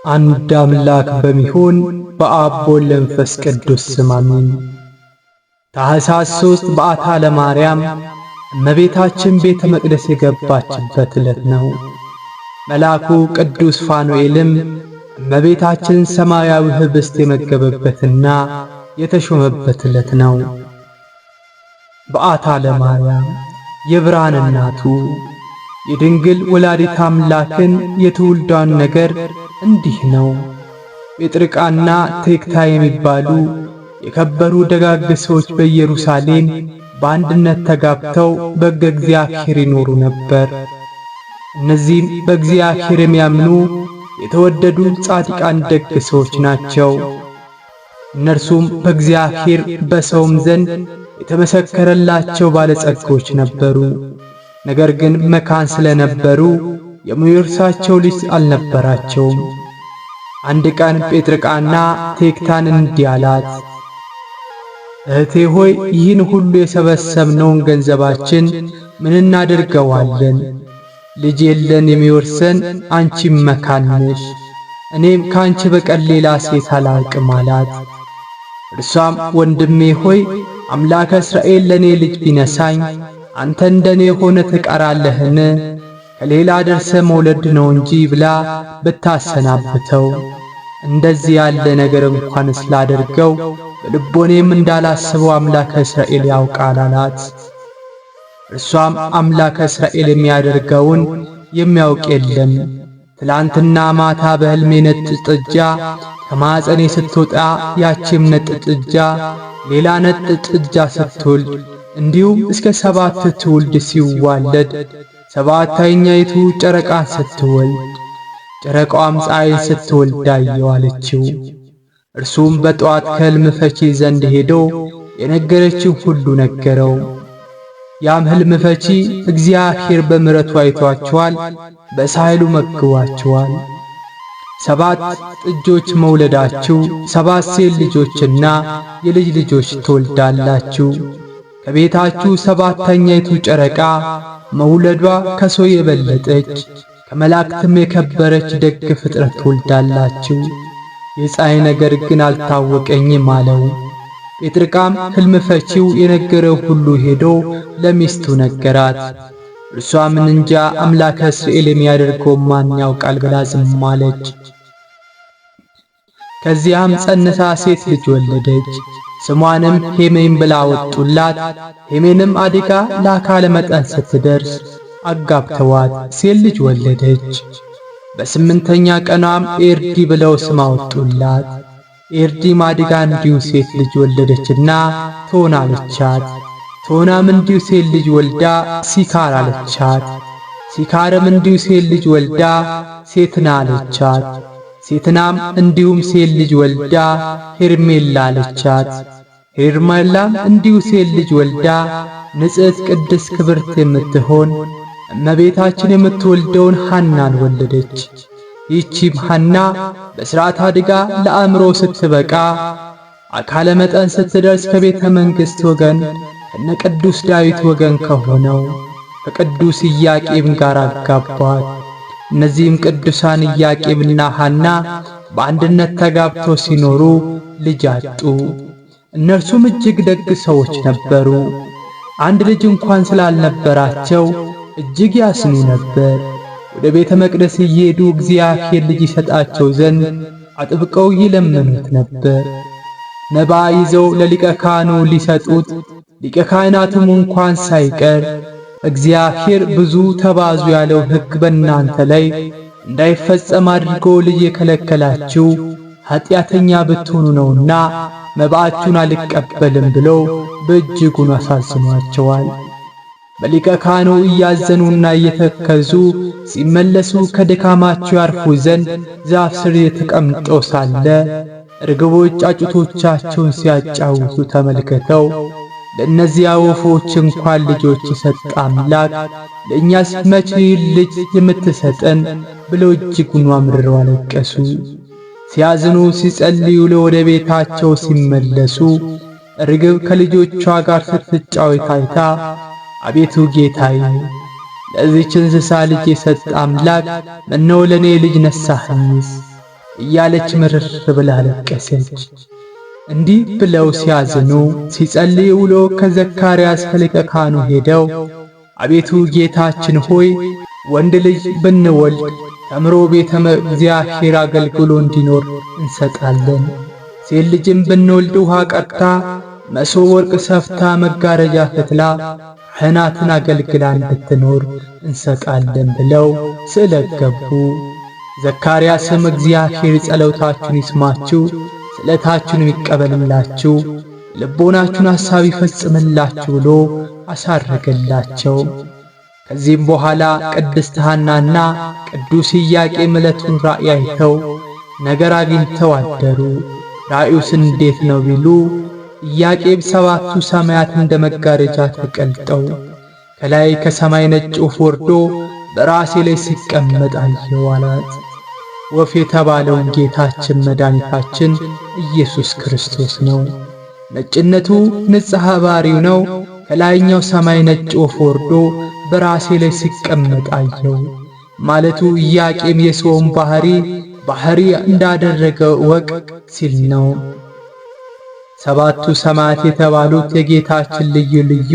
አንድ አምላክ በሚሆን በአብ ወልድ መንፈስ ቅዱስ ስም አሜን። ታኅሳስ 3 በዓታ ለማርያም እመቤታችን ቤተ መቅደስ የገባችበት ዕለት ነው። መልአኩ ቅዱስ ፋኑኤልም እመቤታችን ሰማያዊ ኅብስት የመገበበትና የተሾመበት ዕለት ነው። በዓታ ለማርያም የብርሃን እናቱ የድንግል ወላዲተ አምላክን የትውልዷን ነገር እንዲህ ነው። ጴጥርቃና ቴክታ የሚባሉ የከበሩ ደጋግ ሰዎች በኢየሩሳሌም በአንድነት ተጋብተው በሕገ እግዚአብሔር ይኖሩ ነበር። እነዚህም በእግዚአብሔር የሚያምኑ የተወደዱ ጻድቃን ደግ ሰዎች ናቸው። እነርሱም በእግዚአብሔር በሰውም ዘንድ የተመሰከረላቸው ባለጸጎች ነበሩ። ነገር ግን መካን ስለነበሩ የሚወርሳቸው ልጅ አልነበራቸውም። አንድ ቀን ጴጥርቃና ቴክታን እንዲህ አላት፣ እህቴ ሆይ ይህን ሁሉ የሰበሰብነውን ገንዘባችን ምን እናደርገዋለን? ልጅ የለን የሚወርሰን፣ አንቺም መካን ነሽ፣ እኔም ካንቺ በቀር ሌላ ሴት አላውቅም አላት። እርሷም ወንድሜ ሆይ አምላከ እስራኤል ለኔ ልጅ ቢነሳኝ አንተ እንደኔ ሆነ ትቀራለህን? ከሌላ ደርሰ መውለድ ነው እንጂ ብላ ብታሰናብተው፣ እንደዚህ ያለ ነገር እንኳን ስላደርገው በልቦኔም እንዳላስበው አምላከ እስራኤል ያውቃል አላት። እርሷም አምላከ እስራኤል የሚያደርገውን የሚያውቅ የለም። ትላንትና ማታ በሕልሜ ነጭ ጥጃ ከማኅፀኔ ስትወጣ ያቺም ነጭ ጥጃ ሌላ ነጭ ጥጃ ስትወልድ እንዲሁም እስከ 7 ትውልድ ሲዋለድ 7ኛይቱ ጨረቃን ስትወልድ ጨረቃዋም ፀሐይን ስትወልድ አየሁ አለችው። እርሱም በጠዋት ከሕልም ፈቺ ዘንድ ሄዶ የነገረችው ሁሉ ነገረው። ያም ሕልም ፈቺ እግዚአብሔር በምሕረቱ አይቷቸዋል፣ በሳህሉ መግቧቸዋል። 7 ጥጆች መውለዳችሁ 7 ሴት ልጆችና የልጅ ልጆች ትወልዳላችሁ። ከቤታችሁ 7ኛይቱ ጨረቃ መውለዷ ከሰው የበለጠች ከመላእክትም የከበረች ደግ ፍጥረት ትወልዳላችሁ። የፀሐይ ነገር ግን አልታወቀኝም አለው። ጴጥርቃም ሕልም ፈቺው የነገረው ሁሉ ሄዶ ለሚስቱ ነገራት። እርሷ ምን እንጃ አምላከ እስራኤል የሚያደርገው ማን ያውቃል ብላ ዝም አለች። ከዚያም ጸንሳ ሴት ልጅ ወለደች። ስሟንም ሄሜን ብላ ወጡላት። ሄሜንም አድጋ ለአካለ መጠን ስትደርስ አጋብተዋት ሴት ልጅ ወለደች። በ8ኛ ቀኗም ኤርዲ ብለው ስም አወጡላት። ኤርዲም አድጋ እንዲሁ ሴት ልጅ ወለደችና ቶና አለቻት። ቶናም እንዲሁ ሴት ልጅ ወልዳ ሲካር አለቻት። ሲካርም እንዲሁ ሴት ልጅ ወልዳ ሴትና አለቻት። ሴትናም እንዲሁም ሴት ልጅ ወልዳ ሄርሜላ አለቻት። ሄርሜላም እንዲሁ ሴት ልጅ ወልዳ ንጽሕት ቅድስት ክብርት የምትሆን እመቤታችን የምትወልደውን ሐናን ወለደች። ይህቺም ሐና በሥርዓት አድጋ ለአእምሮ ስትበቃ አካለ መጠን ስትደርስ ከቤተ መንግሥት ወገን ከነቅዱስ ዳዊት ወገን ከሆነው ከቅዱስ ኢያቄም ጋር አጋቧት። እነዚህም ቅዱሳን ኢያቄምና ሐና በአንድነት ተጋብተው ሲኖሩ ልጅ አጡ። እነርሱም እጅግ ደግ ሰዎች ነበሩ። አንድ ልጅ እንኳን ስላልነበራቸው እጅግ ያስኑ ነበር። ወደ ቤተ መቅደስ እየሄዱ እግዚአብሔር ልጅ ይሰጣቸው ዘንድ አጥብቀው ይለምኑት ነበር። መባ ይዘው ለሊቀ ካህኑ ሊሰጡት ሊቀ ካህናቱም እንኳን ሳይቀር እግዚአብሔር ብዙ ተባዙ ያለው ሕግ በእናንተ ላይ እንዳይፈጸም አድርጎ ልጅ የከለከላችሁ ኀጢአተኛ ብትሆኑ ነውና መባአችሁን አልቀበልም ብለው በእጅጉን አሳዝኗቸዋል። በሊቀ ካህኑ እያዘኑና እየተከዙ ሲመለሱ ከድካማቸው ያርፉ ዘንድ ዛፍ ስር ተቀምጠው ሳለ ርግቦች ጫጩቶቻቸውን ሲያጫውቱ ተመልክተው ለእነዚያ ወፎች እንኳን ልጆች የሰጠ አምላክ ለእኛስ መቼ ልጅ የምትሰጠን ብለው እጅጉን አምርረው አለቀሱ። ሲያዝኑ ሲጸልዩ ወደ ቤታቸው ሲመለሱ ርግብ ከልጆቿ ጋር ስትጫወት አይታ አቤቱ ጌታዬ ለዚህች እንስሳ ልጅ የሰጠ አምላክ ምነው ለኔ ልጅ ነሳኸኝስ? እያለች ምርር ብላ አለቀሰች። እንዲህ ብለው ሲያዝኑ ሲጸልይ ውሎ ከዘካርያስ ከሊቀ ካህኑ ሄደው አቤቱ ጌታችን ሆይ ወንድ ልጅ ብንወልድ ተምሮ ቤተ እግዚአብሔር አገልግሎ እንዲኖር እንሰጣለን። ሴት ልጅም ብንወልድ ውሃ ቀድታ መሶበ ወርቅ ሰፍታ መጋረጃ ፈትላ ካህናትን አገልግላ እንድትኖር እንሰጣለን ብለው ስዕለት ገቡ። ዘካርያስም እግዚአብሔር ጸሎታችሁን ይስማችሁ፣ ስዕለታችሁንም ይቀበልላችሁ፣ ልቦናችሁን ሐሳብ ይፈጽምላችሁ ብሎ አሳረገላቸው። ከዚህም በኋላ ቅድስት ሐናና ቅዱስ ኢያቄም ዕለቱን ራእይ አይተው ነገር አግኝተው አደሩ። ራእዩስ እንዴት ነው ቢሉ ኢያቄም ሰባቱ ሰማያት እንደ መጋረጃ ተቀልጠው ከላይ ከሰማይ ነጭ ወፍ ወርዶ በራሴ ላይ ሲቀመጥ አየሁ አላት። ወፍ የተባለውን ጌታችን መድኃኒታችን ኢየሱስ ክርስቶስ ነው። ነጭነቱ ንጽሐ ባሕሪው ነው። ከላይኛው ሰማይ ነጭ ወፍ ወርዶ በራሴ ላይ ሲቀመጥ አየሁ ማለቱ ኢያቄም የሰውን ባሕሪ እንዳደረገ ወቅ ሲል ነው። ሰባቱ ሰማያት የተባሉት የጌታችን ልዩ ልዩ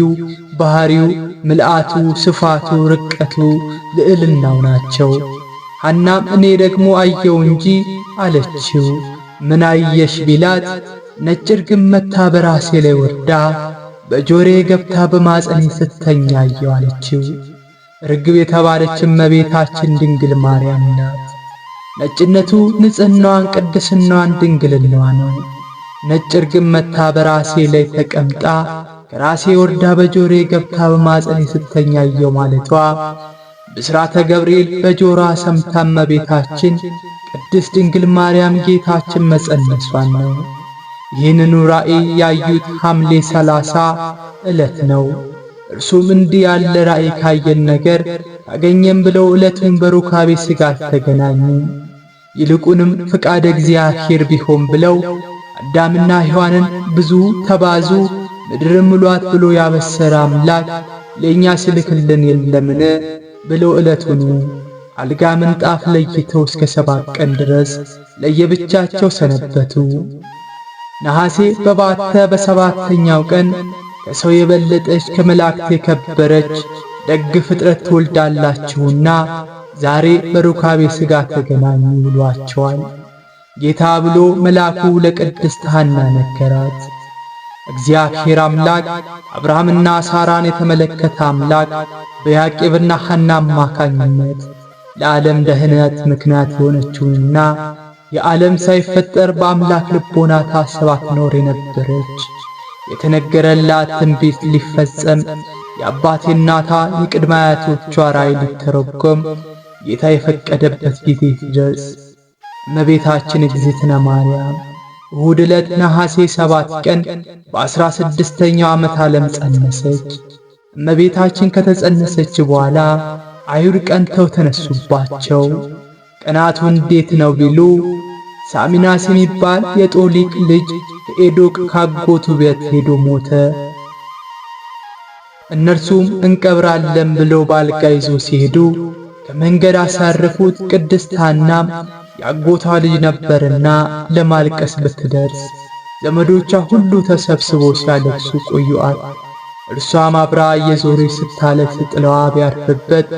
ባሕሪው፣ ምልአቱ፣ ስፋቱ፣ ርቀቱ፣ ልዕልናው ናቸው። ሐናም እኔ ደግሞ አየው እንጂ አለችው። ምን አየሽ ቢላት ነጭ ርግብ መታ በራሴ ላይ ወርዳ በጆሮዬ ገብታ በማፀኔ ስተኛ አየው አለችው። ርግብ የተባለች እመቤታችን ድንግል ማርያም ናት። ነጭነቱ ንጽሕናዋን፣ ቅድስናዋን፣ ድንግልናዋ ነው። ነጭ ርግብ መታ በራሴ ላይ ተቀምጣ ከራሴ ወርዳ በጆሮዬ ገብታ በማፀኔ ስተኛ አየው ማለቷ ብስራተ ገብርኤል በጆሮዋ ሰምታ እመቤታችን ቅድስት ድንግል ማርያም ጌታችን መጸነሷን ነው። ይህንኑ ራእይ ያዩት ሐምሌ 30 ዕለት ነው። እርሱም እንዲህ ያለ ራእይ ካየን ነገር ካገኘን ብለው ዕለቱን በሩካቤ ሥጋ ተገናኙ። ይልቁንም ፍቃደ እግዚአብሔር ቢሆን ብለው አዳምና ሔዋንን ብዙ ተባዙ ምድርም ሙሏት ብሎ ያበሰረ አምላክ ለእኛ ሲልክልን የለምን ብለው ዕለቱን አልጋ ምንጣፍ ለይተው እስከ 7 ቀን ድረስ ለየብቻቸው ሰነበቱ። ነሐሴ በባተ በሰባተኛው ቀን ከሰው የበለጠች ከመላእክት የከበረች ደግ ፍጥረት ትወልዳላችሁና ዛሬ በሩካቤ ሥጋ ተገናኙ ብሏቸዋል። ጌታ ብሎ መልአኩ ለቅድስት ሐና ነገራት። እግዚአብሔር አምላክ አብርሃምና ሳራን የተመለከተ አምላክ በያዕቆብና ሐና አማካኝነት ለዓለም ደህነት ምክንያት የሆነችውንና የዓለም ሳይፈጠር በአምላክ ልቦና ታስባ ትኖር የነበረች የተነገረላት ትንቢት ሊፈጸም የአባቴ እናቷ የቅድመ አያቶቿ ራእይ ሊተረጎም ጌታ የፈቀደበት ጊዜ ድረስ እመቤታችን እግዝእትነ ማርያም እሁድ ዕለት ነሐሴ 7 ቀን በ16ኛው ዓመት ዓለም ጸነሰች። እመቤታችን ከተጸነሰች በኋላ አይሁድ ቀንተው ተነሱባቸው። ቀናቱ እንዴት ነው ቢሉ ሳሚናስ የሚባል የጦሊቅ ልጅ ከኤዶቅ ካጎቱ ቤት ሄዶ ሞተ። እነርሱም እንቀብራለን ብለው ባልጋ ይዞ ሲሄዱ ከመንገድ አሳረፉት። ቅድስት ሐናም ያጎቷ ልጅ ነበርና ለማልቀስ ብትደርስ ዘመዶቿ ሁሉ ተሰብስበው ሲያለቅሱ ቆዩአት። እርሷም አብራ እየዞረች ስታለቅስ ጥለዋ ቢያርፍበት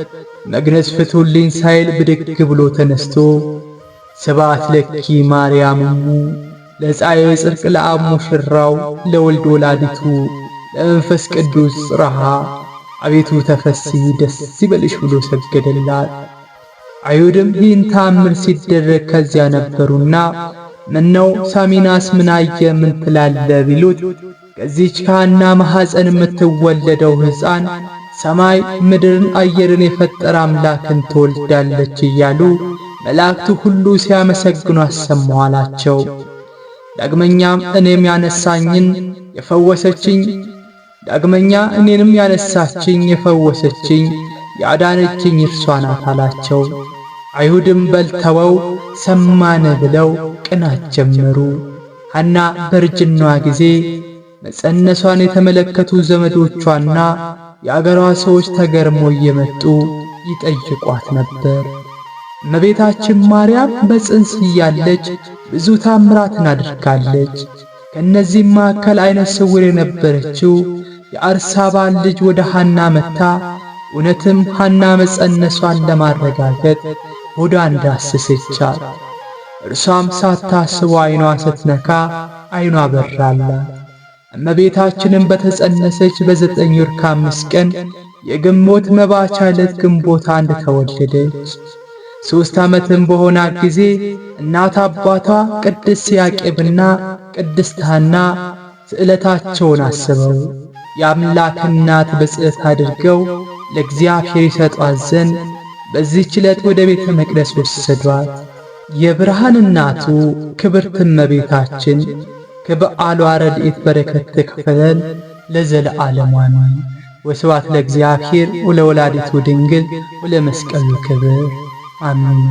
መግነዝ ፍቱልኝ ሳይል ብድግ ብሎ ተነስቶ ስብሐት ለኪ ማርያም እሙ ለፀሐየ ጽድቅ ለአብ ሙሽራው ለወልድ ወላዲቱ ለመንፈስ ቅዱስ ጽርሃ አቤቱ ተፈሥሒ ደስ ይበልሽ ብሎ ሰገደላት። አይሁድም ይህን ተአምር ሲደረግ ከዚያ ነበሩና ምነው ሳሚናስ ምን አየ ምን ትላለ ቢሉት ከዚህች ከሐና ማኅፀን የምትወለደው ሕፃን ሰማይ ምድርን አየርን የፈጠረ አምላክን ትወልዳለች እያሉ መላእክቱ ሁሉ ሲያመሰግኑ አሰማሁ አላቸው። ዳግመኛም እኔንም ያነሳችኝ የፈወሰችኝ ያዳነችኝ እርሷ ናት አላቸው። አይሁድም በልተወው ሰማነ ብለው ቅናት ጀመሩ። ሐና በእርጅናዋ ጊዜ መጸነሷን የተመለከቱ ዘመዶቿና የአገሯ ሰዎች ተገርመው እየመጡ ይጠይቋት ነበር። እመቤታችን ማርያም በጽንስ እያለች ብዙ ታምራትን አድርጋለች። ከእነዚህም መካከል ዓይነ ስውር የነበረችው የአርሳባን ልጅ ወደ ሐና መጥታ እውነትም ሐና መጸነሷን ለማረጋገጥ ሆዷን ዳሰሰቻት። እርሷም ሳታስበው ዓይኗን ስትነካ ዓይኗ በራላት። እመቤታችንም በተጸነሰች በ9 ወር ከ5 ቀን የግንቦት መባቻ ዕለት ግንቦት 1 ተወለደች። 3 ዓመትም በሆናት ጊዜ እናት አባቷ ቅድስት ያቄብና ቅድስት ሐና ስዕለታቸውን አስበው የአምላክ እናት ብፅዕት አድርገው ለእግዚአብሔር ይሰጧት ዘንድ በዚህች ዕለት ወደ ቤተ መቅደስ ወሰዷት። የብርሃን እናቱ ክብርት እመቤታችን ከበዓሏ ረድኤት በረከት ትክፈለን ለዘለዓለሙ አሜን። ወስብሐት ለእግዚአብሔር ወለወላዲቱ ድንግል ወለመስቀሉ ክብር አሜን።